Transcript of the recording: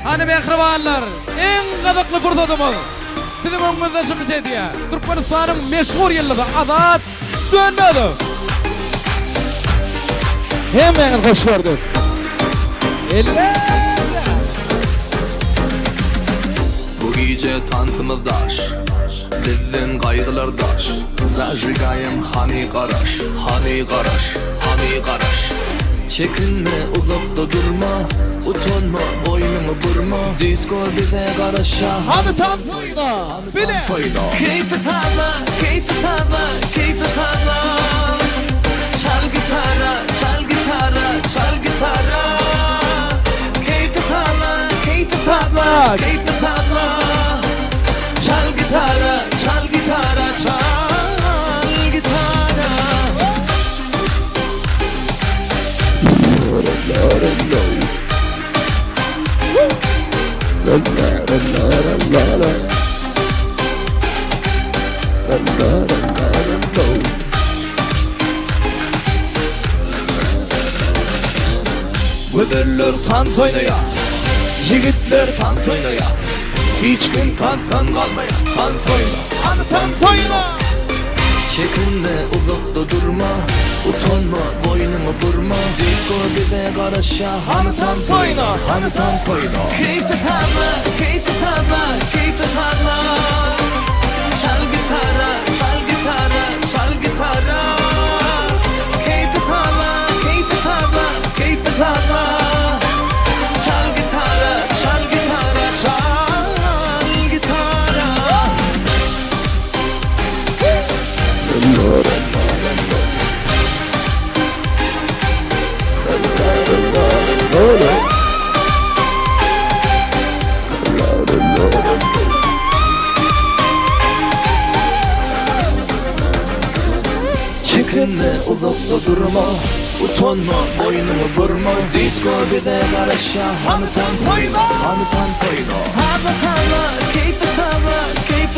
Hani mehribanlar, en gadıklı fırsatımız. Bizim önümüzde çıkış ediyor. Türkmenistan'ın meşhur yıldızı Azat Dönmedi. Hemen hoş gördük. Eller. Bu gece tantımız daş, bizden kaygılar daş. Zajigayım hani qaraş, hani qaraş, hani qaraş. Çekinme, uzakta durma, utanma, boynunu burma. Disco bize qaraşa, Hadi tam fayda. Bile. fayda. Keyfi tarla, keyfi tarla, keyfi tarla. Çal gitara, çal gitara, çal gitara. Keyfi tarla, keyfi tarla, keyfi tarla. Çal gitara, çal gitara, çal gitara. Müdürler tant oynaya, yigitler tant oynaya. Hiç kim tantsan kalmaya, tant oyna. Hadi tam fayda. Çekinme, uzakta durma, utanma, boynunu burma. Disco bize qaraşa, Hadi tam fayda. hani tant fayda. Keyfi tarla, keyfi tarla, keyfi tarla. Çal gitara, çal gitara, çal gitara. Keyfi tarla, keyfi tarla, keyfi tarla. Çal gitara, çal gitara, çal gitara. Çekinme, uzakta durma, utanma, boynunu burma. Disco bize qaraşa, hani tant fayda, hani tant fayda. Tarla tarla, keyfi tarla, keyfi